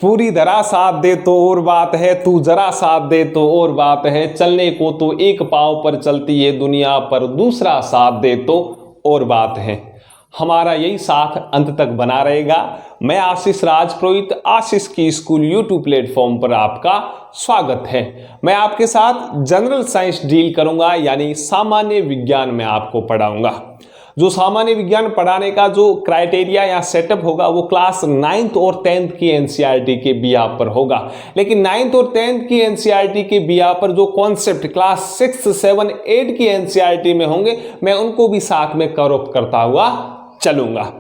पूरी तरह साथ दे तो और बात है, तू जरा साथ दे तो और बात है, चलने को तो एक पांव पर चलती है दुनिया, पर दूसरा साथ दे तो और बात है। हमारा यही साथ अंत तक बना रहेगा। मैं आशीष राजपुरोहित, आशीष की स्कूल यूट्यूब प्लेटफॉर्म पर आपका स्वागत है। मैं आपके साथ जनरल साइंस डील करूंगा, यानी सामान्य विज्ञान में आपको पढ़ाऊंगा। जो सामान्य विज्ञान पढ़ाने का जो क्राइटेरिया या सेटअप होगा वो क्लास 9th और 10th की एनसीईआरटी के बिहार पर होगा। लेकिन 9th और 10th की एनसीईआरटी के बिहार पर जो कॉन्सेप्ट क्लास 6, 7, 8 की एनसीईआरटी में होंगे, मैं उनको भी साथ में कवर अप करता हुआ चलूंगा।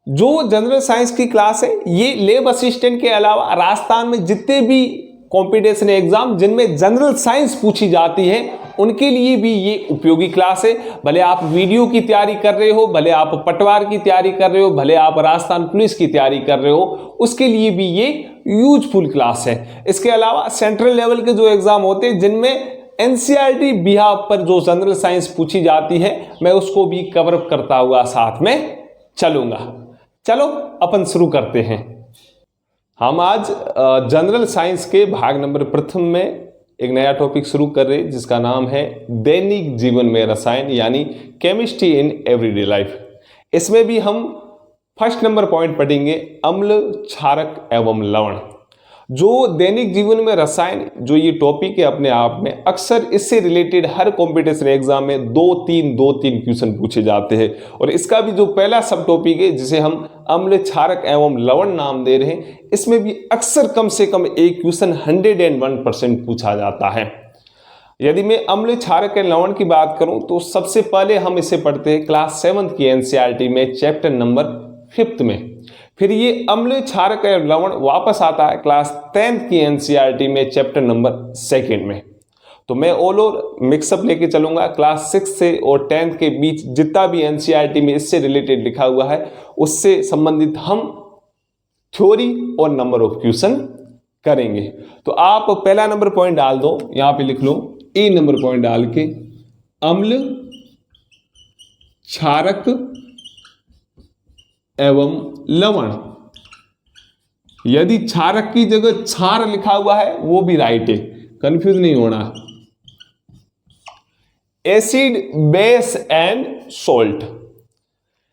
जो जनरल साइंस की क्लास है, ये लैब असिस्टेंट के अलावा राजस्थान में जितने भी कॉम्पिटिशन एग्जाम जिनमें जनरल साइंस पूछी जाती है उनके लिए भी ये उपयोगी क्लास है। भले आप वीडियो की तैयारी कर रहे हो, भले आप पटवार की तैयारी कर रहे हो, भले आप राजस्थान पुलिस की तैयारी कर रहे हो, उसके लिए भी ये यूजफुल क्लास है। इसके अलावा सेंट्रल लेवल के जो एग्जाम होते हैं जिनमें एनसीईआरटी बिहार पर जो जनरल साइंस पूछी जाती है, मैं उसको भी कवर अप करता हुआ साथ में चलूंगा। चलो अपन शुरू करते हैं। हम आज जनरल साइंस के भाग नंबर प्रथम में एक नया टॉपिक शुरू कर रहे हैं जिसका नाम है दैनिक जीवन में रसायन, यानी केमिस्ट्री इन एवरीडे लाइफ। इसमें भी हम फर्स्ट नंबर पॉइंट पढ़ेंगे अम्ल, क्षारक एवं लवण। जो दैनिक जीवन में रसायन, जो ये टॉपिक है अपने आप में, अक्सर इससे रिलेटेड हर कॉम्पिटिशन एग्जाम में दो तीन क्वेश्चन पूछे जाते हैं। और इसका भी जो पहला सब टॉपिक है जिसे हम अम्ल, क्षारक एवं लवण नाम दे रहे हैं, इसमें भी अक्सर कम से कम एक क्वेश्चन 101% पूछा जाता है। यदि मैं अम्ल, क्षारक एवं लवण की बात करूं तो सबसे पहले हम इसे पढ़ते हैं क्लास 7th की एनसीईआरटी में चैप्टर नंबर 5 में। फिर ये अम्ल, क्षारक एवं लवण वापस आता है क्लास 10th की एनसीईआरटी में चैप्टर नंबर 2 में। तो मैं ऑल ओवर मिक्सअप लेके चलूंगा। क्लास 6 से और 10th के बीच जितना भी एनसीईआरटी में इससे रिलेटेड लिखा हुआ है उससे संबंधित हम थ्योरी और नंबर ऑफ क्वेश्चन करेंगे। तो आप पहला नंबर पॉइंट डाल दो, यहां पे लिख लो ए नंबर पॉइंट डाल के, अम्ल, क्षारक एवं लवण। यदि क्षारक की जगह क्षार लिखा हुआ है वो भी राइट है, कंफ्यूज नहीं होना। Acid, base and salt.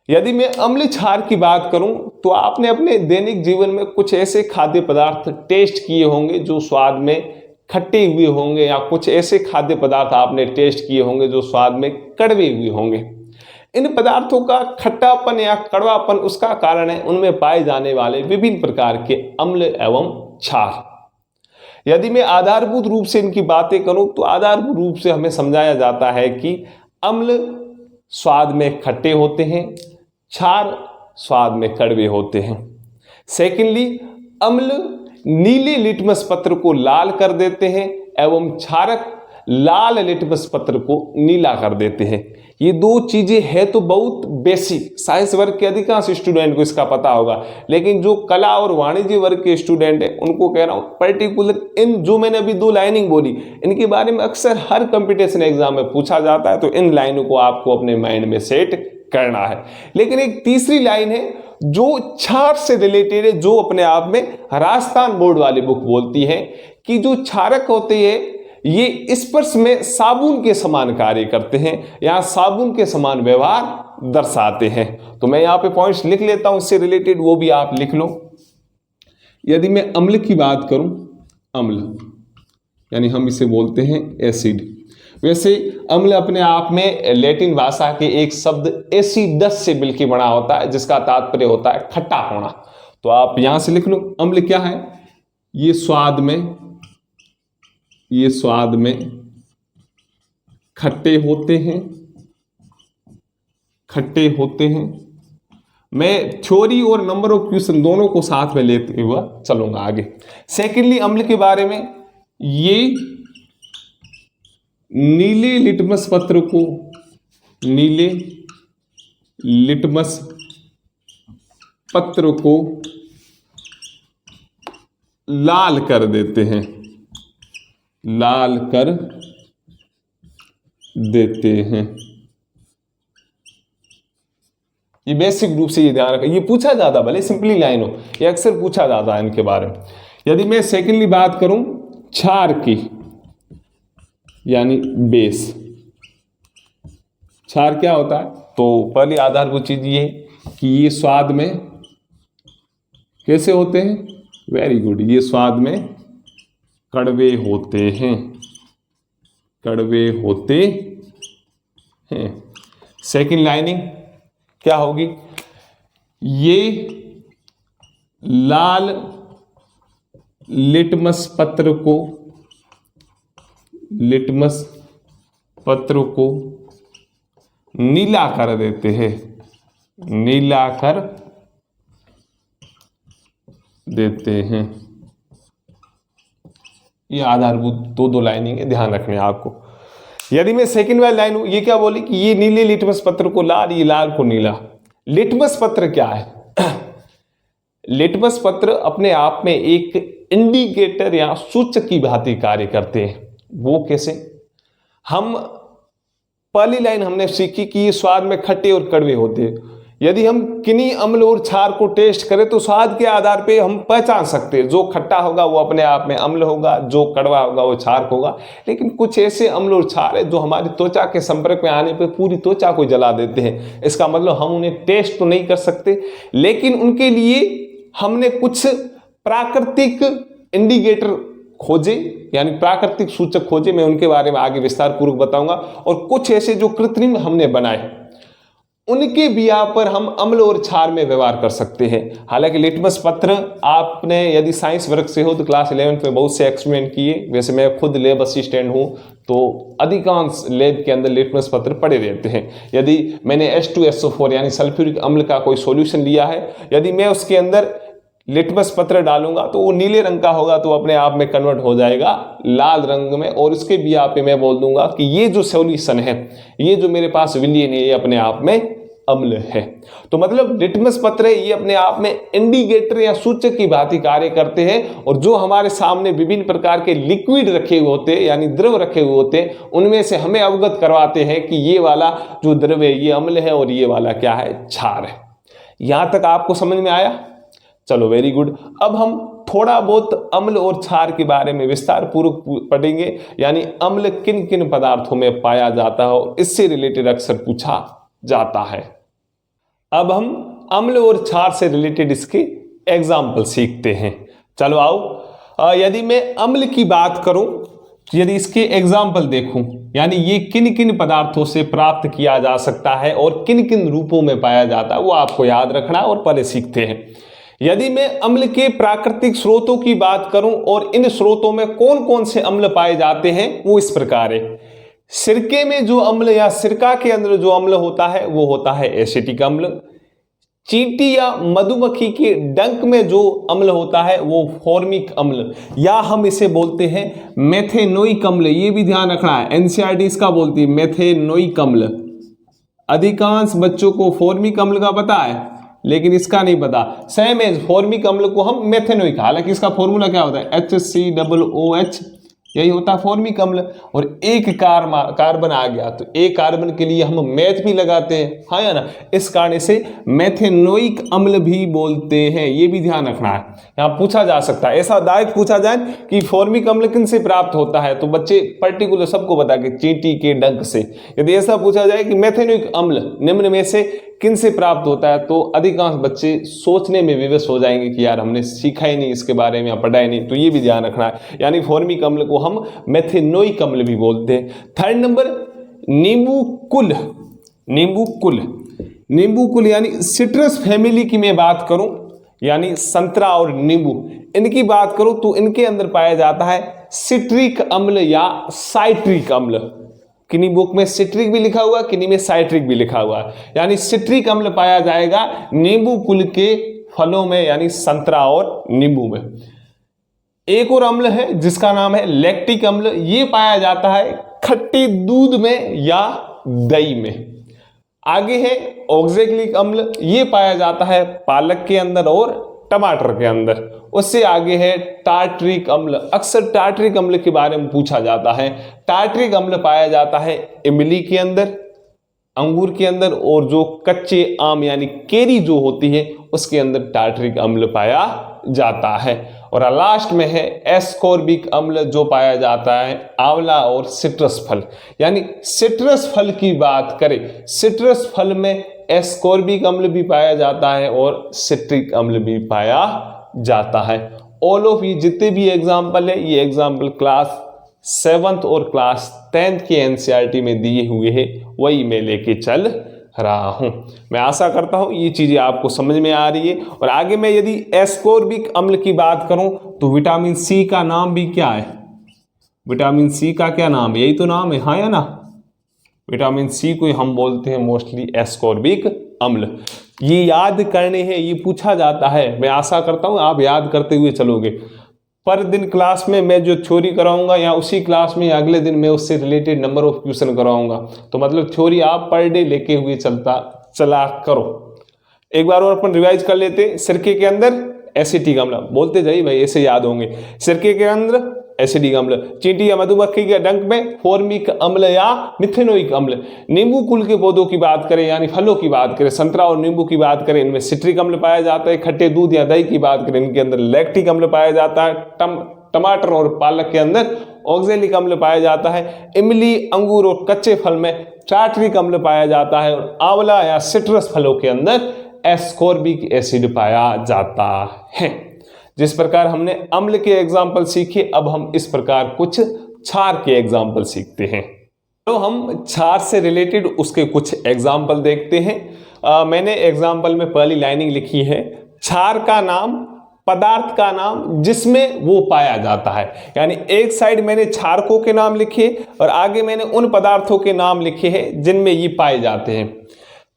यदि मैं अम्ल, क्षार की बात करूं तो आपने अपने दैनिक जीवन में कुछ ऐसे खाद्य पदार्थ टेस्ट किए होंगे जो स्वाद में खट्टे हुए होंगे, या कुछ ऐसे खाद्य पदार्थ आपने टेस्ट किए होंगे जो स्वाद में कड़वे हुए होंगे। इन पदार्थों का खट्टापन या कड़वापन उसका कारण है उनमें पाए जाने वाले विभिन्न प्रकार के अम्ल एवं क्षार। यदि मैं आधारभूत रूप से इनकी बातें करूं तो आधारभूत रूप से हमें समझाया जाता है कि अम्ल स्वाद में खट्टे होते हैं, क्षार स्वाद में कड़वे होते हैं। सेकेंडली, अम्ल नीले लिटमस पत्र को लाल कर देते हैं एवं क्षारक लाल लिटमस पत्र को नीला कर देते हैं। ये दो चीजें है तो बहुत बेसिक, साइंस वर्ग के अधिकांश स्टूडेंट को इसका पता होगा, लेकिन जो कला और वाणिज्य वर्ग के स्टूडेंट है उनको कह रहा हूं पर्टिकुलर इन जो मैंने अभी दो लाइनिंग बोली इनके बारे में अक्सर हर कंपटीशन एग्जाम में पूछा जाता है, तो इन लाइनों को आपको अपने माइंड में सेट करना है। लेकिन एक तीसरी लाइन है जो क्षार से रिलेटेड है, जो अपने आप में राजस्थान बोर्ड वाली बुक बोलती है कि जो क्षारक होते हैं ये स्पर्श में साबुन के समान कार्य करते हैं या साबुन के समान व्यवहार दर्शाते हैं। तो मैं यहां पे पॉइंट्स लिख लेता हूं इससे रिलेटेड, वो भी आप लिख लो। यदि मैं अम्ल की बात करूं, अम्ल यानी हम इसे बोलते हैं एसिड। वैसे अम्ल अपने आप में लैटिन भाषा के एक शब्द एसिडस से मिलकर बना होता है जिसका तात्पर्य होता है खट्टा होना। तो आप यहां से लिख लो अम्ल क्या है, ये स्वाद में खट्टे होते हैं। मैं थ्योरी और नंबर ऑफ क्वेश्चन दोनों को साथ में लेते हुए चलूंगा आगे। सेकेंडली, अम्ल के बारे में, ये नीले लिटमस पत्र को लाल कर देते हैं, ये बेसिक रूप से ये ध्यान रखें, ये पूछा जाता, भले सिंपली लाइन हो, ये अक्सर पूछा जाता है इनके बारे में। यदि मैं सेकेंडली बात करूं क्षार की, यानी बेस, क्षार क्या होता है, तो पहली आधारभूत चीज ये कि ये स्वाद में कैसे होते हैं, वेरी गुड, ये स्वाद में कड़वे होते हैं, कड़वे होते हैं। सेकंड लाइनिंग क्या होगी, ये लाल लिटमस पत्र को नीला कर देते हैं, नीला कर देते हैं। ये आधारभूत दो लाइनिंग है, ध्यान रखने हैं आपको। यदि मैं सेकंड वाली लाइन हूं, ये क्या बोली कि ये नीले लिटमस पत्र को लाल, ये लाल को नीला। लिटमस पत्र क्या है? लिटमस पत्र अपने आप में एक इंडिकेटर या सूचक की भांति कार्य करते हैं। वो कैसे? हम पहली लाइन हमने सीखी कि ये स्वाद में खट्टे और कड़वे होते हैं। यदि हम किन्हीं अम्ल और क्षार को टेस्ट करें तो स्वाद के आधार पे हम पहचान सकते हैं, जो खट्टा होगा वो अपने आप में अम्ल होगा, जो कड़वा होगा वो क्षार होगा। लेकिन कुछ ऐसे अम्ल और क्षार है जो हमारी त्वचा के संपर्क में आने पे पूरी त्वचा को जला देते हैं। इसका मतलब हम उन्हें टेस्ट तो नहीं कर सकते, लेकिन उनके लिए हमने कुछ प्राकृतिक इंडिकेटर खोजे, यानी प्राकृतिक सूचक खोजे। मैं उनके बारे में आगे विस्तार पूर्वक बताऊंगा। और कुछ ऐसे जो कृत्रिम हमने बनाए, उनके बिया पर हम अम्ल और क्षार में व्यवहार कर सकते हैं। हालांकि लिटमस पत्र आपने यदि साइंस वर्ग से हो तो क्लास 11 में बहुत से एक्सपेरिमेंट किए। वैसे मैं खुद लैब असिस्टेंट हूं, तो अधिकांश लैब के अंदर लिटमस पत्र पड़े रहते हैं। यदि मैंने H2SO4 यानी सल्फ्यूरिक अम्ल का कोई सॉल्यूशन लिया है, यदि मैं उसके अंदर लिटमस पत्र डालूंगा तो वो नीले रंग का होगा, तो अपने आप में कन्वर्ट हो जाएगा लाल रंग में। और इसके बिया पे मैं बोल दूंगा कि ये जो सॉल्यूशन है, ये जो मेरे पास विलयन है, ये अपने आप में अम्ल है। तो मतलब लिटमस पत्र है, ये अपने आप में इंडिकेटर या सूचक की भांति कार्य करते हैं। और जो हमारे सामने विभिन्न प्रकार के लिक्विड रखे हुए होते हैं, यानी द्रव रखे हुए होते हैं, उनमें से हमें अवगत करवाते हैं कि ये वाला जो द्रव है ये अम्ल है और ये वाला क्या है, क्षार है। यहां तक आपको समझ में आया? चलो वेरी गुड। अब हम थोड़ा बहुत अम्ल और क्षार के बारे में विस्तार पूर्वक पढ़ेंगे, यानी अम्ल किन किन पदार्थों में पाया जाता है, इससे रिलेटेड अक्सर पूछा जाता है। अब हम अम्ल और क्षार से रिलेटेड इसके एग्जाम्पल सीखते हैं। चलो आओ। यदि मैं अम्ल की बात करूं, यदि इसके एग्जाम्पल देखूं, यानी ये किन किन पदार्थों से प्राप्त किया जा सकता है और किन किन रूपों में पाया जाता है, वो आपको याद रखना और पहले सीखते हैं। यदि मैं अम्ल के प्राकृतिक स्रोतों की बात करूं और इन स्रोतों में कौन कौन से अम्ल पाए जाते हैं, वो इस प्रकार है। सिरके में जो अम्ल या सिरका के अंदर जो अम्ल होता है वो होता है एसिटिक अम्ल। चींटी या मधुमक्खी के डंक में जो अम्ल होता है वो फॉर्मिक अम्ल, या हम इसे बोलते हैं मेथेनोइक अम्ल। ये भी ध्यान रखना है, एनसीईआरटी इसका बोलती है मेथेनोइक अम्ल। अधिकांश बच्चों को फॉर्मिक अम्ल का पता है, लेकिन इसका नहीं पता। सेम एज फॉर्मिक अम्ल को हम मेथेनोइक, हालांकि इसका फॉर्मूला क्या होता है, HCOOH, यही होता है फॉर्मिक अम्ल। और एक कार्बन आ गया तो एक कार्बन के लिए हम मैथ भी लगाते हैं, हाँ या ना। इस कारण से मेथेनोइक अम्ल भी बोलते हैं, ये भी ध्यान रखना है। यहाँ पूछा जा सकता है, ऐसा डायरेक्ट पूछा जाए कि फॉर्मिक अम्ल किन से प्राप्त होता है, तो बच्चे पर्टिकुलर सबको बता के चींटी के डंक से। यदि ऐसा पूछा जाए कि मेथेनोइक अम्ल निम्न में से किन से प्राप्त होता है, तो अधिकांश बच्चे सोचने में विवश हो जाएंगे कि यार हमने सीखा ही नहीं इसके बारे में या पढ़ा ही नहीं। तो ये भी ध्यान रखना है, यानी फॉर्मिक अम्ल को हम मेथेनोइक अम्ल भी बोलते हैं। Third number नींबूकुल। नींबूकुल यानी सिट्रस फैमिली की मैं बात करूं, यानी संतरा और नींबू, इनकी बात करूं तो इनके अंदर पाया जाता है सिट्रिक अम्ल या साइट्रिक अम्ल। किन्हीं बुक में सिट्रिक भी लिखा हुआ, किन्हीं में साइट्रिक भी लिखा हुआ, यानी सिट्रिक अम्ल पाया जाएगा नींबू कुल के फलों में, यानी संतरा और नींबू में। एक और अम्ल है जिसका नाम है लैक्टिक अम्ल। ये पाया जाता है खट्टे दूध में या दही में। आगे है ऑक्जेलिक अम्ल, ये पाया जाता है पालक के अंदर और टमाटर के अंदर। उससे आगे है टार्टरिक अम्ल। अक्सर टार्टरिक अम्ल के बारे में पूछा जाता है। टार्टरिक अम्ल पाया जाता है इमली के अंदर, अंगूर के अंदर, और जो कच्चे आम यानी केरी जो होती है उसके अंदर टार्टरिक अम्ल पाया जाता है। और लास्ट में है एस्कॉर्बिक अम्ल जो पाया जाता है आंवला और सिट्रस फल। यानी सिट्रस फल की बात करें, सिट्रस फल में एस्कॉर्बिक अम्ल भी पाया जाता है और सिट्रिक अम्ल भी पाया जाता है। ऑल ऑफ ये जितने भी एग्जाम्पल है, ये एग्जाम्पल क्लास 7th और क्लास 10th के एनसीईआरटी में दिए हुए हैं, वही मैं लेके चल रहा हूं। मैं आशा करता हूं ये चीजें आपको समझ में आ रही है। और आगे मैं यदि एस्कॉर्बिक अम्ल की बात करूं तो विटामिन सी का नाम भी क्या है? विटामिन सी का क्या नाम है? यही तो नाम है, हाँ या ना? विटामिन सी को हम बोलते हैं मोस्टली एस्कॉर्बिक अम्ल। ये याद करने हैं, ये पूछा जाता है। मैं आशा करता हूं आप याद करते हुए चलोगे। पर दिन क्लास में मैं जो थ्योरी कराऊंगा या उसी क्लास में या अगले दिन मैं उससे रिलेटेड नंबर ऑफ क्वेश्चन कराऊंगा। तो मतलब थ्योरी आप पर डे लेके हुए चला करो। एक बार और अपन रिवाइज कर लेते। सिरके के अंदर एसिटिक अम्ल, बोलते जाइए भाई, ऐसे याद होंगे। सिरके के अंदर एसिडिक अम्ल, चींटी या मधुमक्खी के डंक में फॉर्मिक अम्ल या मिथेनोइक अम्ल। नींबू कुल के पौधों की बात करें यानी फलों की बात करें, संतरा और नींबू की बात करें, इनमें सिट्रिक अम्ल पाया जाता है। खट्टे दूध या दही की बात करें, इनके अंदर लैक्टिक अम्ल पाया जाता है। टमाटर और पालक के अंदर ऑक्जेलिक अम्ल पाया जाता है। इमली, अंगूर और कच्चे फल में टार्टरिक अम्ल पाया जाता है। और आंवला या सिट्रस फलों के अंदर एस्कॉर्बिक एसिड पाया जाता है। जिस प्रकार हमने अम्ल के एग्जाम्पल सीखे, अब हम इस प्रकार कुछ क्षार के एग्जाम्पल सीखते हैं। तो हम क्षार से रिलेटेड उसके कुछ एग्जाम्पल देखते हैं। मैंने एग्जाम्पल में पहली लाइनिंग लिखी है, क्षार का नाम पदार्थ का नाम जिसमें वो पाया जाता है। यानी एक साइड मैंने क्षारकों के नाम लिखे और आगे मैंने उन पदार्थों के नाम लिखे हैं जिनमें ये पाए जाते हैं।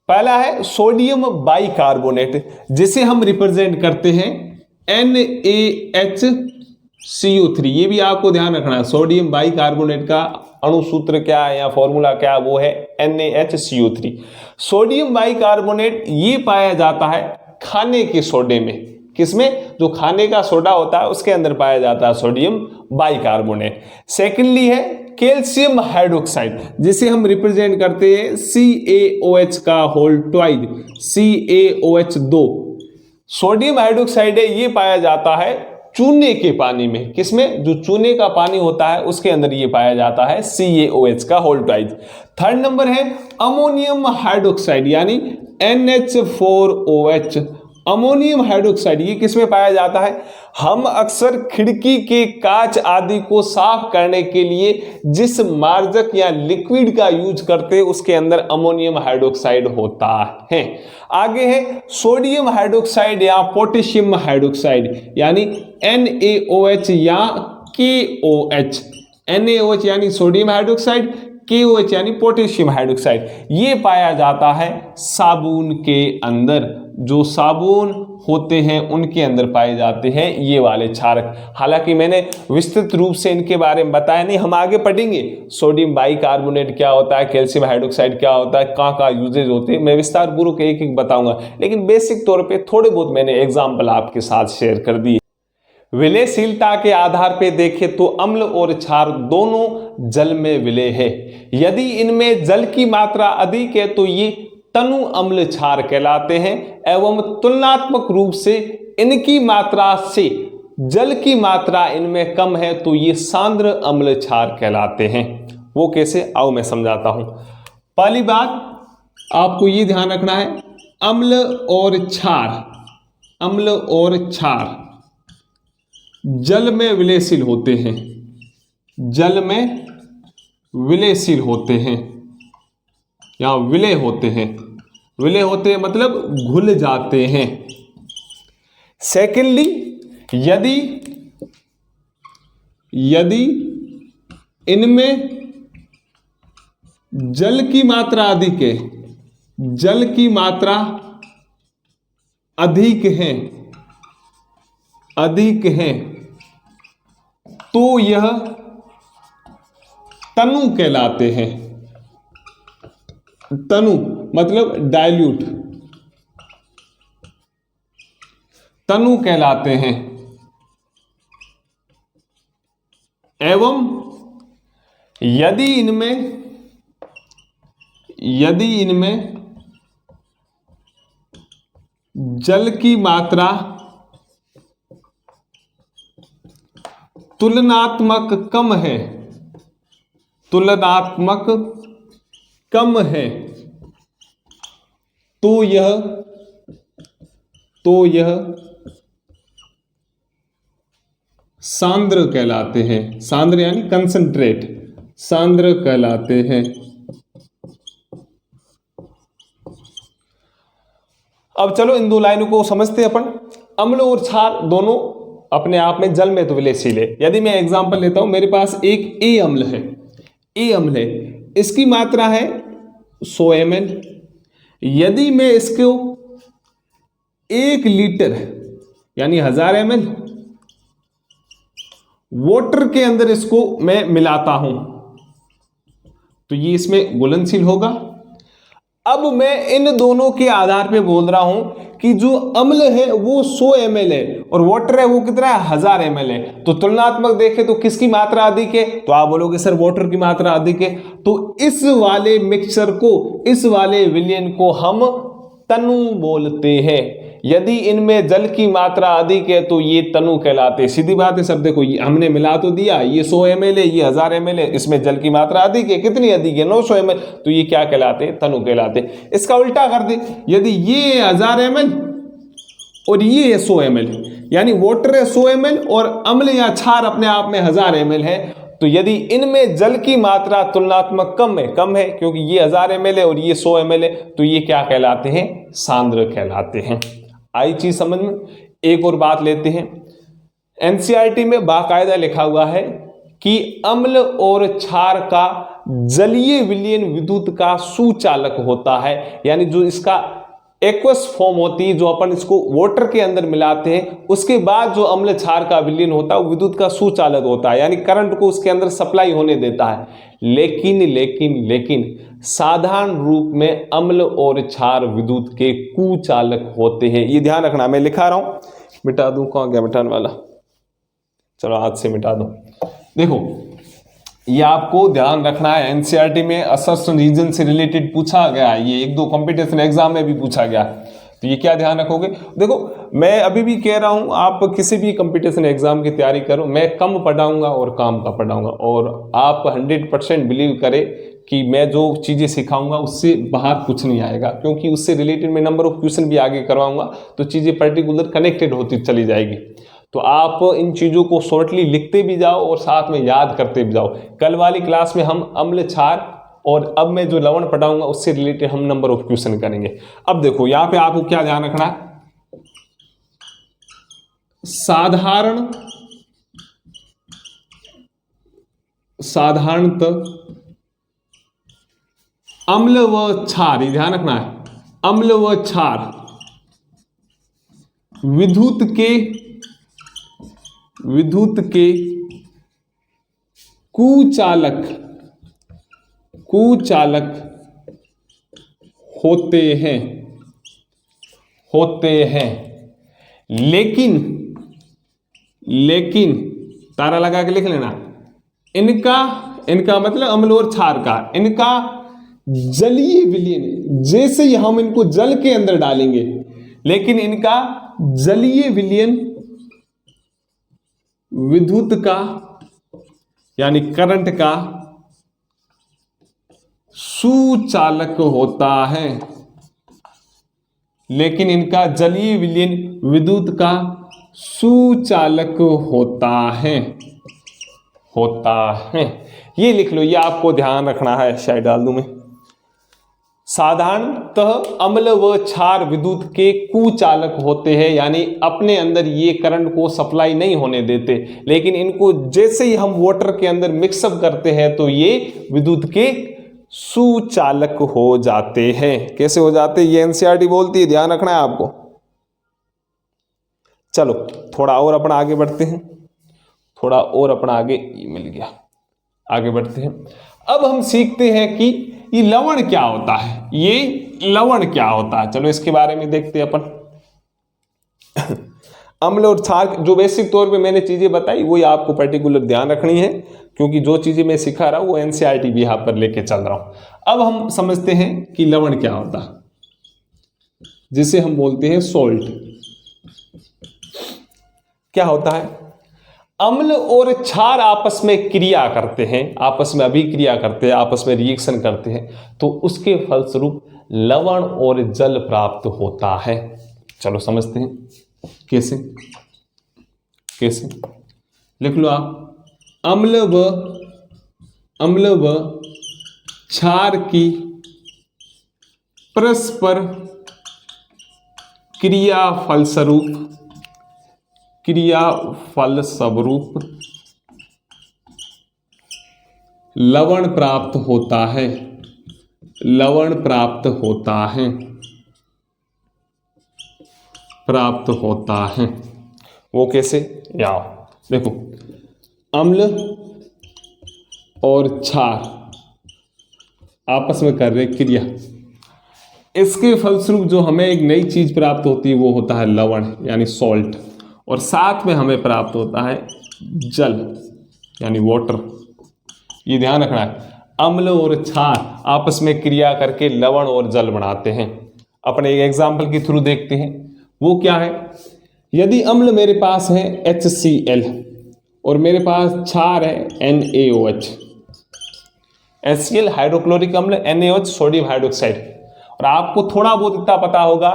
पहला है सोडियम बाइकार्बोनेट, जिसे हम रिप्रेजेंट करते हैं NaHCO3। ये भी आपको ध्यान रखना है, सोडियम बाइकार्बोनेट का अणुसूत्र क्या है या फॉर्मूला क्या है, वो है NaHCO3। सोडियम बाइकार्बोनेट ये पाया जाता है खाने के सोडे में। किसमें? जो खाने का सोडा होता है उसके अंदर पाया जाता है सोडियम बाइकार्बोनेट। सेकेंडली है कैल्शियम हाइड्रोक्साइड, जिसे हम रिप्रेजेंट करते हैं CaOH का whole twice, CaOH2। Sodium hydroxide है, ये पाया जाता है चूने के पानी में। किसमें? जो चूने का पानी होता है उसके अंदर ये पाया जाता है CaOH का होल ट्वाइस। थर्ड नंबर है अमोनियम हाइड्रोक्साइड यानी NH4OH। अमोनियम हाइड्रोक्साइड ये किसमें पाया जाता है? हम अक्सर खिड़की के कांच आदि को साफ करने के लिए जिस मार्जक या लिक्विड का यूज करते हैं उसके अंदर अमोनियम हाइड्रोक्साइड होता है। आगे है सोडियम हाइड्रोक्साइड या पोटेशियम हाइड्रोक्साइड यानी NaOH या KOH। NaOH यानी सोडियम हाइड्रोक्साइड, KOH यानी पोटेशियम हाइड्रोक्साइड। ये पाया जाता है साबुन के अंदर। जो साबुन होते हैं उनके अंदर पाए जाते हैं ये वाले क्षारक। हालांकि मैंने विस्तृत रूप से इनके बारे में बताया नहीं, हम आगे पढ़ेंगे सोडियम बाइकार्बोनेट क्या होता है, कैल्शियम हाइड्रोक्साइड क्या होता है, कहाँ कहाँ यूजेज होते हैं, मैं विस्तार पूर्वक एक एक बताऊंगा। लेकिन बेसिक तौर पे थोड़े बहुत मैंने एग्जाम्पल आपके साथ शेयर कर दिए। विलयशीलता के आधार पे देखें तो अम्ल और क्षार दोनों जल में विलय है। यदि इनमें जल की मात्रा अधिक है तो ये तनु अम्ल क्षार कहलाते हैं, एवं तुलनात्मक रूप से इनकी मात्रा से जल की मात्रा इनमें कम है तो ये सांद्र अम्ल क्षार कहलाते हैं। वो कैसे, आओ मैं समझाता हूं। पहली बात आपको ये ध्यान रखना है, अम्ल और क्षार, अम्ल और क्षार जल में विलयशील होते हैं, जल में विलयशील होते हैं या विलय होते हैं। विलय होते हैं मतलब घुल जाते हैं। सेकेंडली, यदि इनमें जल की मात्रा अधिक है, जल की मात्रा अधिक है तो यह तनु कहलाते हैं। तनु मतलब डाइल्यूट, तनु कहलाते हैं। एवं यदि यदि इनमें जल की मात्रा तुलनात्मक कम है, तुलनात्मक कम है, तो यह सांद्र कहलाते हैं। सांद्र यानी कंसंट्रेट, सांद्र कहलाते हैं। अब चलो इन दो लाइनों को समझते हैं अपन। अम्ल और क्षार दोनों अपने आप में जल में तो विलेयशील है। यदि मैं एग्जांपल लेता हूं, मेरे पास एक ए अम्ल है, ए अम्ल है, इसकी मात्रा है 100 ml। यदि मैं इसको 1 लीटर यानी 1000 ml वाटर के अंदर इसको मैं मिलाता हूं तो ये इसमें घुलनशील होगा। अब मैं इन दोनों के आधार पे बोल रहा हूं कि जो अम्ल है वो 100 ml है और वाटर है वो कितना है, 1000 ml है। तो तुलनात्मक देखें तो किसकी मात्रा अधिक है, तो आप बोलोगे सर वाटर की मात्रा अधिक है। तो इस वाले मिक्सचर को, इस वाले विलयन को हम तनु बोलते हैं। यदि इनमें जल की मात्रा अधिक है तो ये तनु कहलाते हैं। सीधी बात है सब, देखो हमने मिला तो दिया, ये 100 ml है, ये 1000 ml है, इसमें जल की मात्रा अधिक है, कितनी अधिक है, 900 ml, तो ये क्या कहलाते हैं, तनु कहलाते हैं। इसका उल्टा कर दे, यदि ये 1000 ml और ये 100 ml, यानी वाटर है 100 ml और अम्ल या क्षार अपने आप में 1000 ml है, तो यदि इनमें जल की मात्रा तुलनात्मक कम है क्योंकि ये 1000 ml है और ये 100 ml है, तो ये क्या कहलाते हैं, सांद्र कहलाते हैं। आई चीज समझ में। एक और बात लेते हैं, एनसीईआरटी में बाकायदा लिखा हुआ है कि अम्ल और क्षार का जलीय विलयन विद्युत का सुचालक होता है। यानी जो इसका एक्वस फॉर्म होती है, जो अपन इसको वाटर के अंदर मिलाते हैं, उसके बाद जो अम्ल क्षार का विलयन होता है वो विद्युत का सुचालक होता है, यानी करंट को उसके अंदर सप्लाई होने देता है। लेकिन साधारण रूप में अम्ल और क्षार विद्युत के कुचालक होते हैं। ये ध्यान रखना, मैं लिखा रहा हूं, मिटा दूं, कहां गया मिटाने वाला, चलो हाथ से मिटा दो। देखो ये आपको ध्यान रखना है, एनसीईआरटी में असर्शन रीजन से रिलेटेड पूछा गया है, ये 1-2 कंपटीशन एग्जाम में भी पूछा गया। तो ये क्या ध्यान रखोगे, देखो मैं अभी भी कह रहा हूं, आप किसी भी कंपटीशन एग्जाम की तैयारी करो, मैं कम पढ़ाऊंगा और काम का पढ़ाऊंगा, और आप 100% बिलीव करें कि मैं जो चीज़ें सिखाऊंगा उससे बाहर कुछ नहीं आएगा, क्योंकि उससे रिलेटेड मैं नंबर ऑफ क्वेश्चन भी आगे करवाऊंगा, तो चीज़ें पर्टिकुलर कनेक्टेड होती चली जाएगी। तो आप इन चीज़ों को शॉर्टली लिखते भी जाओ और साथ में याद करते भी जाओ। कल वाली क्लास में हम अम्ल क्षार और अब मैं जो लवण पढ़ाऊंगा उससे रिलेटेड हम नंबर ऑफ क्वेश्चन करेंगे। अब देखो यहां पे आपको क्या ध्यान रखना है, साधारणतः अम्ल व क्षार, ये ध्यान रखना है, अम्ल व क्षार विद्युत के कुचालक होते हैं। लेकिन तारा लगा के लिख लेना, इनका मतलब अम्ल और क्षार का, इनका जलीय विलयन, जैसे ही हम इनको जल के अंदर डालेंगे, लेकिन इनका जलीय विलयन विद्युत का यानी करंट का सुचालक होता है। लेकिन इनका जलीय विलयन विद्युत का सुचालक होता है। ये लिख लो, ये आपको ध्यान रखना है, शायद डाल दूं मैं। साधारणतः अम्ल व क्षार विद्युत के कुचालक होते हैं, यानी अपने अंदर ये करंट को सप्लाई नहीं होने देते, लेकिन इनको जैसे ही हम वाटर के अंदर मिक्सअप करते हैं तो ये विद्युत के सुचालक हो जाते हैं। कैसे हो जाते हैं, ये एनसीईआरटी बोलती है, ध्यान रखना है आपको। चलो थोड़ा और अपना आगे बढ़ते हैं, मिल गया, आगे बढ़ते हैं। अब हम सीखते हैं कि ये लवण क्या होता है, चलो इसके बारे में देखते हैं अपन। अम्ल और क्षार, जो बेसिक तौर पे मैंने चीजें बताई वो आपको पर्टिकुलर ध्यान रखनी है, क्योंकि जो चीजें मैं सिखा रहा हूं वो एनसीईआरटी भी यहां पर लेके चल रहा हूं। अब हम समझते हैं कि लवण क्या होता है, जिसे हम बोलते हैं सॉल्ट। क्या होता है? अम्ल और क्षार आपस में क्रिया करते हैं, आपस में अभिक्रिया करते हैं, आपस में रिएक्शन करते हैं, तो उसके फलस्वरूप लवण और जल प्राप्त होता है। चलो समझते हैं कैसे। कैसे लिख लो आप, अम्ल व क्षार की परस्पर क्रिया फलस्वरूप लवण प्राप्त होता है। लवण प्राप्त होता है। वो कैसे? यहाँ देखो, अम्ल और क्षार आपस में कर रहे क्रिया, इसके फलस्वरूप जो हमें एक नई चीज प्राप्त होती है वो होता है लवण यानी सॉल्ट, और साथ में हमें प्राप्त होता है जल यानी वाटर। ये ध्यान रखना है, अम्ल और क्षार आपस में क्रिया करके लवण और जल बनाते हैं। अपने एक एग्जाम्पल के थ्रू देखते हैं, वो क्या है। यदि अम्ल मेरे पास है HCl और मेरे पास क्षार है NaOH। HCl हाइड्रोक्लोरिक अम्ल, NaOH सोडियम हाइड्रोक्साइड। और आपको थोड़ा बहुत इतना पता होगा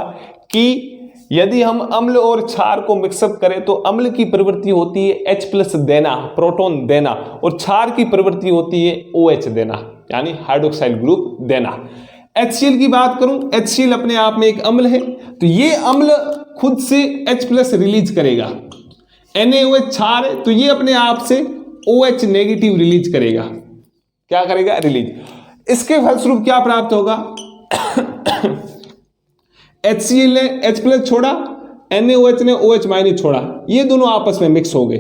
कि यदि हम अम्ल और क्षार को मिक्सअप करें तो अम्ल की प्रवृत्ति होती है H+ देना, प्रोटॉन देना, और क्षार की प्रवृत्ति होती है OH देना यानी हाइड्रोक्साइल ग्रुप देना। HCl की बात करूं, HCl अपने आप में एक अम्ल है, तो ये अम्ल खुद से H+ रिलीज करेगा। NaOH क्षार है, तो ये अपने आप से OH नेगेटिव रिलीज करेगा। क्या करेगा? रिलीज। इसके फलस्वरूप क्या प्राप्त होगा? HCl ने H+ छोड़ा, NaOH ने OH- छोड़ा, ये दोनों आपस में मिक्स हो गए।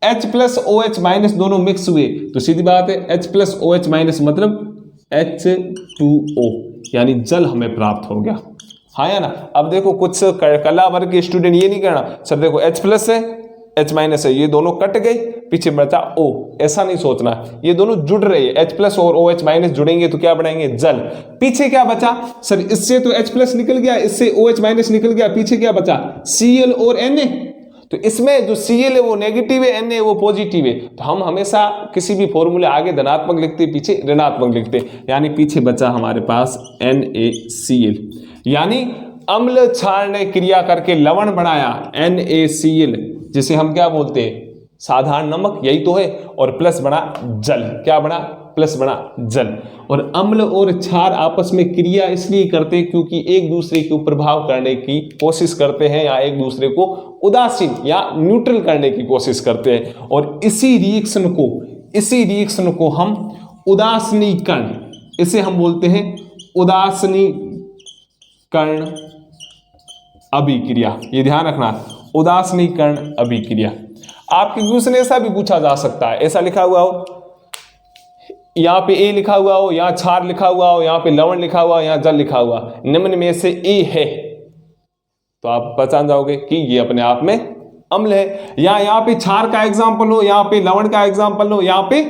H+ OH- दोनों मिक्स हुए, तो सीधी बात है H+ OH- मतलब H2O यानी जल हमें प्राप्त हो गया। हाँ या ना? अब देखो, कुछ कला वर्ग के स्टूडेंट ये नहीं कहना सर देखो H+ है H- है, ये दोनों कट गए, पीछे बचा O। ऐसा नहीं सोचना, ये दोनों जुड़ रहे हैं, H+ और OH- जुड़ेंगे तो क्या बनाएंगे? जल। पीछे क्या बचा? सर इससे तो H+ निकल गया, इससे OH- निकल गया, पीछे क्या बचा? Cl और Na। तो इसमें जो Cl है वो नेगेटिव है, Na वो पॉजिटिव है, तो हम हमेशा किसी भी फॉर्मूले आगे धनात्मक लिखते, पीछे ऋणात्मक लिखते, यानी पीछे बचा हमारे पास NaCl। यानी अम्ल क्षार ने क्रिया करके लवण बनाया NaCl, जिसे हम क्या बोलते हैं? साधारण नमक, यही तो है, और प्लस बना जल। क्या बना? प्लस बना जल। और अम्ल और क्षार आपस में क्रिया इसलिए करते हैं क्योंकि एक दूसरे को प्रभाव करने की कोशिश करते हैं, या एक दूसरे को उदासीन या न्यूट्रल करने की कोशिश करते हैं। और इसी रिएक्शन को हम उदासीनीकरण, इसे हम बोलते हैं उदासीनीकरण अभिक्रिया। ये ध्यान रखना, उदासीनीकरण अभिक्रिया। आपके क्वेश्चन ऐसा भी पूछा जा सकता है, ऐसा लिखा हुआ हो, यहाँ पे A लिखा हुआ हो, यहाँ क्षार लिखा हुआ हो, यहाँ पे लवण लिखा हुआ, यहाँ जल लिखा हुआ, निम्न में से A है, तो आप पहचान जाओगे कि ये अपने आप में अम्ल है। या यहाँ पे क्षार का एग्जाम्पल हो, यहाँ पे लवण का एग्जाम्पल हो, यहाँ पे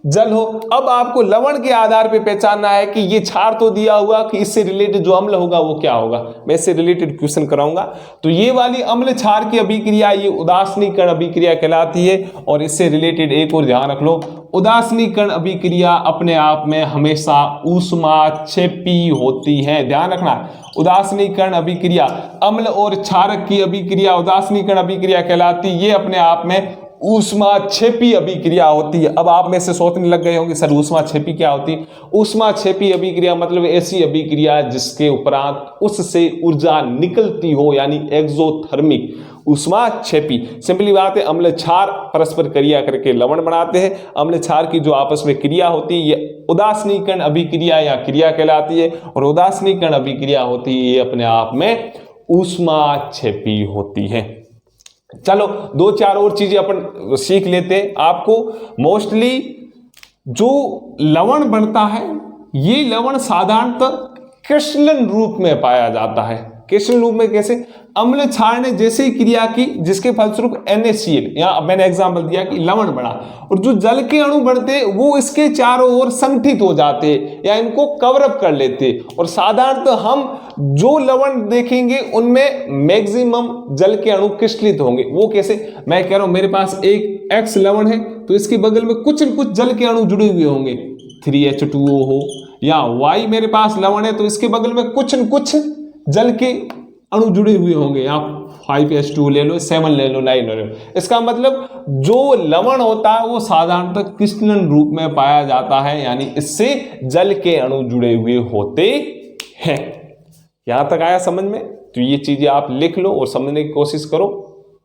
जल हो। अब आपको लवण के आधार पे पहचानना है कि ये क्षार तो दिया हुआ कि इससे रिलेटेड जो अम्ल होगा वो क्या होगा। मैं इससे रिलेटेड क्वेश्चन कराऊंगा। तो ये वाली अम्ल क्षार की अभिक्रिया ये उदासीनीकरण अभिक्रिया कहलाती है। और इससे रिलेटेड एक और ध्यान रख लो, उदासीनीकरण अभिक्रिया अपने आप में हमेशा ऊष्माक्षेपी होती है। ध्यान रखना, उदासीनीकरण अभिक्रिया, अम्ल और क्षारक की अभिक्रिया उदासीनीकरण अभिक्रिया कहलाती है। ये अपने आप में ऊष्माक्षेपी अभिक्रिया होती है। अब आप में से सोचने लग गए होंगे सर ऊष्माक्षेपी क्या होती है? ऊष्माक्षेपी अभिक्रिया मतलब ऐसी अभिक्रिया जिसके उपरांत उससे ऊर्जा निकलती हो, यानी एक्सोथर्मिक। ऊष्माक्षेपी सिंपली बात है, अम्ल क्षार परस्पर क्रिया करके लवण बनाते हैं। अम्ल क्षार की जो आपस में क्रिया होती है ये उदासीनीकरण अभिक्रिया या क्रिया कहलाती है। और उदासीनीकरण अभिक्रिया होती है ये अपने आप में ऊष्माक्षेपी होती है। चलो 2-4 और चीजें अपन सीख लेते हैं। आपको मोस्टली जो लवण बनता है ये लवण साधारणतः क्रिस्टलन रूप में पाया जाता है। क्रिस्टल रूप में कैसे? अम्ल क्षार ने जैसे ही क्रिया की जिसके फलस्वरूप NaCl, यहाँ मैंने एग्जांपल दिया कि लवण बना, और जो जल के अणु बढ़ते वो इसके चारों ओर संगठित हो जाते या इनको कवरअप कर लेते। और साधारणतः हम जो लवण देखेंगे उनमें मैक्सिमम जल के अणु क्रिस्टलित होंगे। वो कैसे? मैं कह रहा हूं मेरे पास एक X लवण है तो इसके बगल में कुछ न कुछ जल के अणु जुड़े हुए होंगे, 3H2O हो, या Y मेरे पास लवण है तो इसके बगल में कुछ न कुछ जल के अणु जुड़े हुए होंगे, आप 5H2 ले लो, 7 ले लो, 9 ले लो। इसका मतलब जो लवण होता है वो साधारणतः क्रिस्टलन रूप में पाया जाता है, यानी इससे जल के अणु जुड़े हुए होते हैं। यहां तक आया समझ में? तो ये चीजें आप लिख लो और समझने की कोशिश करो।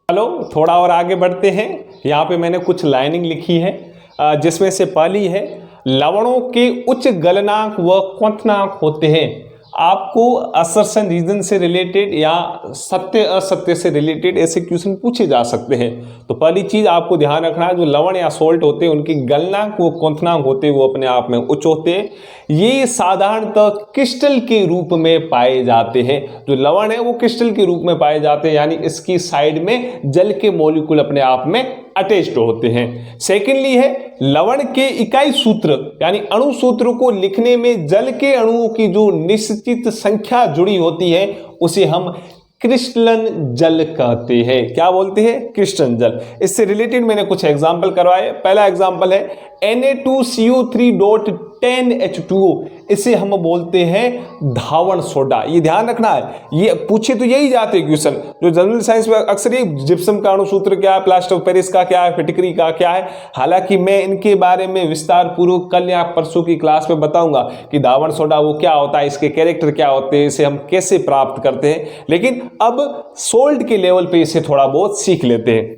चलो थोड़ा और आगे बढ़ते हैं। यहाँ पे मैंने कुछ लाइनिंग लिखी है, जिसमें से पहली है, लवणों के उच्च गलनांक व क्वथनांक होते हैं। आपको असर्शन रीजन से रिलेटेड या सत्य असत्य से रिलेटेड ऐसे क्वेश्चन पूछे जा सकते हैं। तो पहली चीज आपको ध्यान रखना है, जो लवण या सोल्ट होते हैं उनकी गलनांक व क्वथनांक होते हैं वो अपने आप में उच्च होते हैं। ये साधारणतः क्रिस्टल के रूप में पाए जाते हैं। जो लवण है वो क्रिस्टल के रूप में पाए जाते हैं, यानी इसकी साइड में जल के मॉलिक्यूल अपने आप में अटैच्ड होते हैं। सेकेंडली है, लवण के इकाई सूत्र यानी अणु सूत्र को लिखने में जल के अणुओं की जो निश्चित संख्या जुड़ी होती है उसे हम क्रिस्टलन जल कहते हैं। क्या बोलते हैं? क्रिस्टलन जल। इससे रिलेटेड मैंने कुछ एग्जाम्पल करवाए। पहला एग्जाम्पल है Na2CO3.10H2O, इसे हम बोलते हैं धावण सोडा। ये ध्यान रखना है, ये पूछे तो यही जाते हैं क्वेश्चन जो जनरल साइंस में अक्सर ये जिप्सम का अणु सूत्र क्या है, प्लास्टर ऑफ पेरिस का क्या है, फिटकरी का क्या है। हालांकि मैं इनके बारे में विस्तार पूर्वक कल या परसों की क्लास में बताऊंगा कि धावण सोडा वो क्या होता है, इसके कैरेक्टर क्या होते हैं, इसे हम कैसे प्राप्त करते हैं। लेकिन अब सोल्ट के लेवल पे इसे थोड़ा बहुत सीख लेते हैं।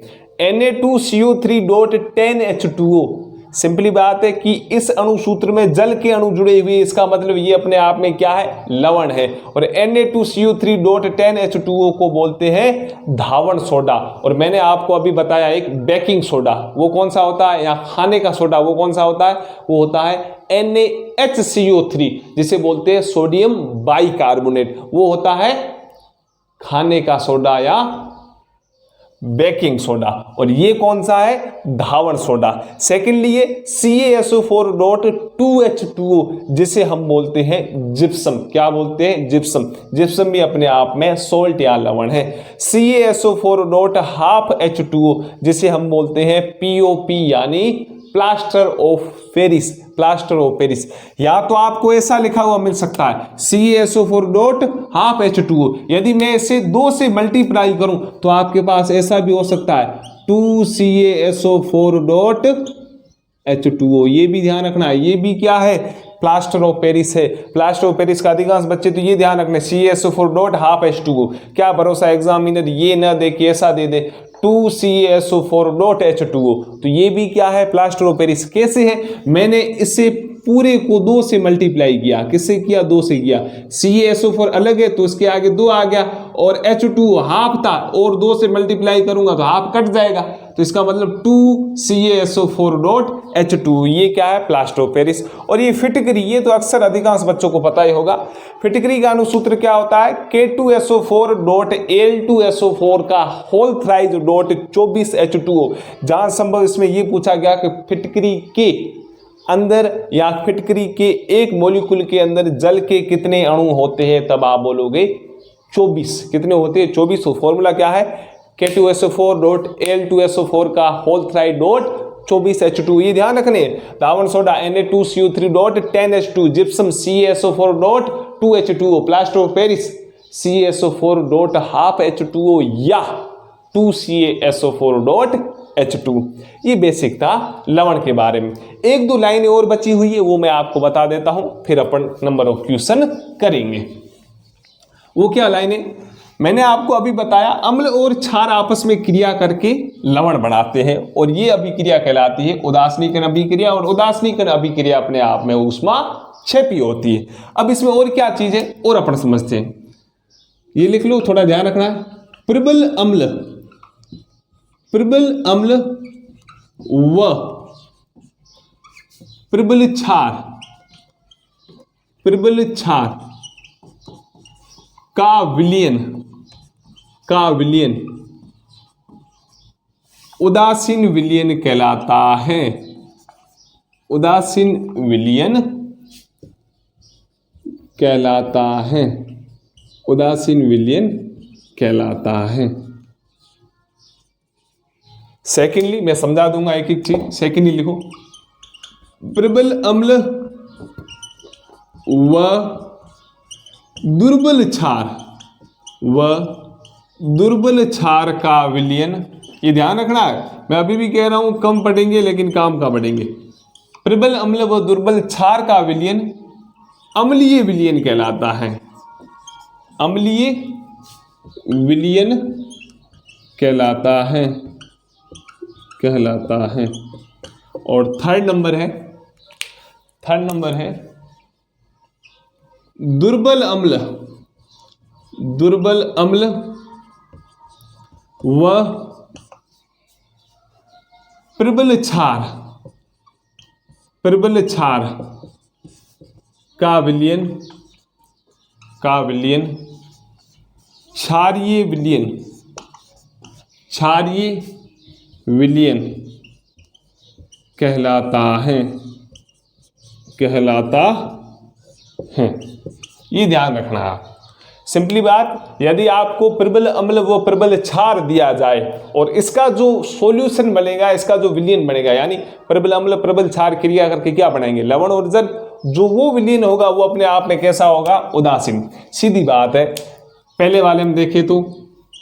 Na2CO3.10H2O, सिंपली बात है कि इस अणु सूत्र में जल के अणु जुड़े हुए, इसका मतलब ये अपने आप में क्या है? लवण है। और Na2CO3.10H2O को बोलते हैं धावण सोडा। और मैंने आपको अभी बताया एक बेकिंग सोडा, वो कौन सा होता है, या खाने का सोडा वो कौन सा होता है? वो होता है NaHCO3, जिसे बोलते हैं सोडियम बाइकार्बोनेट। वो होता है खाने का सोडा या बेकिंग सोडा। और ये कौन सा है? धावण सोडा। सेकेंडली ये CaSO4.2H2O, जिसे हम बोलते हैं जिप्सम। क्या बोलते हैं? जिप्सम। जिप्सम भी अपने आप में सोल्ट या लवण है। CaSO4.12H2O, जिसे हम बोलते हैं POP यानी plaster of Paris. Plaster of Paris, या तो आपको ऐसा लिखा हुआ मिल सकता है CaSO4.12H2O। यदि मैं इसे 2 से मल्टीप्लाई करूं तो आपके पास ऐसा भी हो सकता है 2CaSO4.H2O। ये भी ध्यान रखना है, ये भी क्या है? प्लास्टर ऑफ पेरिस है। प्लास्टर ऑफ पेरिस का अधिकांश बच्चे तो ये ध्यान रखने CaSO4.12H2O। क्या भरोसा एग्जामिनर ये ना दे कि ऐसा दे दे 2CaSO4.H2O। तो ये भी क्या है? Plaster of Paris. कैसे है? मैंने इसे पूरे को 2 से मल्टीप्लाई किया। किससे किया? 2 से किया। CaSO4 अलग है तो इसके आगे 2 आ गया, और H2O हाफ था और 2 से मल्टीप्लाई करूंगा तो हाफ कट जाएगा, तो इसका मतलब 2CaSO4.H2O। ये क्या है? Plaster of Paris. और ये फिटकरी, ये तो अक्सर अधिकांश बच्चों को पता ही होगा। फिटकरी का अणुसूत्र क्या होता है? K2SO4.Al2SO4 का होल थ्राइज .24H2O। जहां संभव इसमें ये पूछा गया कि फिटकरी के अंदर या फिटकरी के एक मॉलिक्यूल के अंदर जल के कितने अणु होते हैं, तब आप बोलोगे 24। कितने होते हैं? 24। तो फॉर्मूला क्या है? K2SO4.Al2SO4 का होल थ्राइड .24H2। ये ध्यान रखने। धावण soda Na2CO3.10H2, gypsum CaSO4.2H2O, plaster of Paris CaSO4.12H2O या 2CaSO4.H2। ये बेसिक था लवण के बारे में। 1-2 लाइनें और बची हुई है, वो मैं आपको बता देता हूं, फिर अपन नंबर ऑफ क्वेश्चन करेंगे। वो क्या लाइनें? मैंने आपको अभी बताया अम्ल और क्षार आपस में क्रिया करके लवण बनाते हैं, और ये अभिक्रिया कहलाती है उदासीनीकरण अभिक्रिया। और उदासीनीकरण अभिक्रिया अपने आप में ऊष्मा क्षेपी होती है। अब इसमें और क्या चीज है और अपन समझते हैं। ये लिख लो, थोड़ा ध्यान रखना है। प्रबल अम्ल, प्रबल अम्ल व प्रबल क्षार, प्रबल क्षार का विलयन उदासीन विलयन कहलाता है। उदासीन विलयन कहलाता है। उदासीन विलयन कहलाता है। सेकेंडली मैं समझा दूंगा एक एक चीज। सेकेंडली लिखो, प्रबल अम्ल व दुर्बल क्षार का विलयन, ये ध्यान रखना है, मैं अभी भी कह रहा हूं कम पढ़ेंगे लेकिन काम का पढ़ेंगे। प्रबल अम्ल व दुर्बल क्षार का विलयन अम्लीय विलयन कहलाता है। अम्लीय विलयन कहलाता है। और थर्ड नंबर है दुर्बल अम्ल व प्रबल क्षार का विलयन क्षारीय विलयन कहलाता है। ये ध्यान रखना है। सिंपली बात, यदि आपको प्रबल अम्ल व प्रबल क्षार दिया जाए और इसका जो सॉल्यूशन बनेगा, इसका जो विलयन बनेगा, यानी प्रबल अम्ल प्रबल क्षार क्रिया करके क्या बनाएंगे, लवण और जल, जो वो विलयन होगा वो अपने आप में कैसा होगा, उदासीन। सीधी बात है। पहले वाले में देखें तो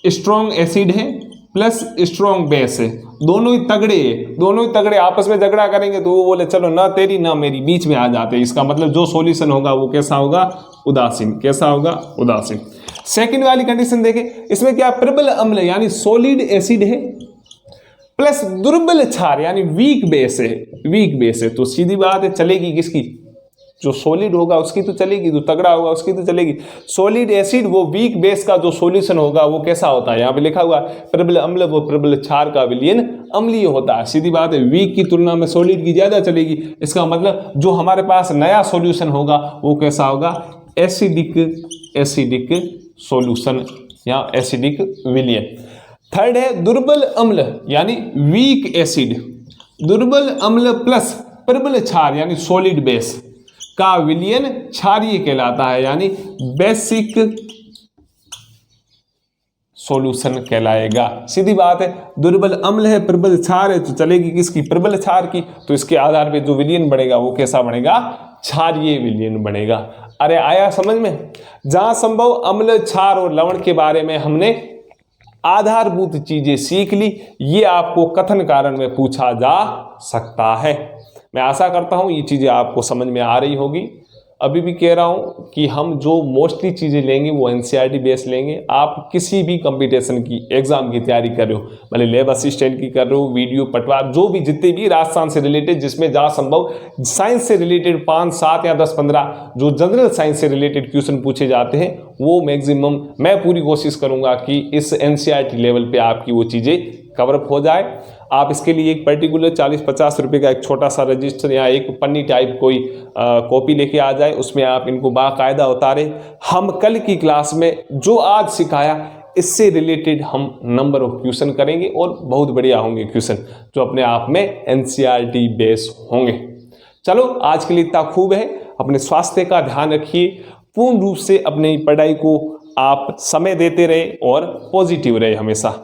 स्ट्रॉन्ग एसिड है प्लस स्ट्रॉन्ग बेस है, दोनों ही तगड़े आपस में झगड़ा करेंगे तो वो बोले चलो ना तेरी ना मेरी, बीच में आ जाते हैं। इसका मतलब जो सॉल्यूशन होगा वो कैसा होगा, उदासीन। कैसा होगा, उदासीन। सेकंड वाली कंडीशन देखें, इसमें क्या, प्रबल अम्ल यानी सॉलिड एसिड है प्लस दुर्बल क्षार यानी वीक बेस है। तो सीधी बात है, चलेगी किसकी, जो सॉलिड होगा उसकी तो चलेगी, जो तगड़ा होगा उसकी तो चलेगी। सॉलिड एसिड वो वीक बेस का जो सॉल्यूशन होगा वो कैसा होता है, यहाँ पे लिखा हुआ प्रबल अम्ल वो प्रबल क्षार का विलयन अम्लीय होता है। सीधी बात है, वीक की तुलना में सॉलिड की ज्यादा चलेगी। इसका मतलब जो हमारे पास नया सॉल्यूशन होगा वो कैसा होगा, एसिडिक सॉल्यूशन या एसिडिक विलयन। थर्ड है दुर्बल अम्ल यानी वीक एसिड, दुर्बल अम्ल प्लस प्रबल क्षार यानी सॉलिड बेस का विलयन क्षारीय कहलाता है, यानी बेसिक सॉल्यूशन कहलाएगा। सीधी बात है, दुर्बल अम्ल है प्रबल क्षार है तो चलेगी किसकी, प्रबल क्षार की। तो इसके आधार पे जो विलयन बनेगा वो कैसा बनेगा, क्षारीय विलयन बनेगा। अरे आया समझ में। जहां संभव अम्ल, क्षार और लवण के बारे में हमने आधारभूत चीजें सीख ली, ये आपको कथन कारण में पूछा जा सकता है। मैं आशा करता हूँ ये चीज़ें आपको समझ में आ रही होगी। अभी भी कह रहा हूँ कि हम जो मोस्टली चीज़ें लेंगे वो एनसीईआरटी बेस लेंगे। आप किसी भी कंपटीशन की एग्जाम की तैयारी कर रहे हो, भले लैब असिस्टेंट की कर रहे हो, वीडियो पटवार, जो भी जितने भी राजस्थान से रिलेटेड, जिसमें जहाँ संभव साइंस से रिलेटेड 5, 7 या 10, 15 जो जनरल साइंस से रिलेटेड क्वेश्चन पूछे जाते हैं वो मैक्सिमम मैं पूरी कोशिश करूँगा कि इस एनसीईआरटी लेवल पर आपकी वो चीज़ें कवरअप हो जाए। आप इसके लिए एक पर्टिकुलर 40-50 रुपये का एक छोटा सा रजिस्टर या एक पन्नी टाइप कोई कॉपी लेके आ जाए, उसमें आप इनको बाकायदा उतारें। हम कल की क्लास में जो आज सिखाया इससे रिलेटेड हम नंबर ऑफ क्वेश्चन करेंगे और बहुत बढ़िया होंगे क्वेश्चन, जो अपने आप में एनसीईआरटी बेस होंगे। चलो आज के लिए इतना खूब है। अपने स्वास्थ्य का ध्यान रखिए, पूर्ण रूप से अपनी पढ़ाई को आप समय देते रहे और पॉजिटिव रहे हमेशा।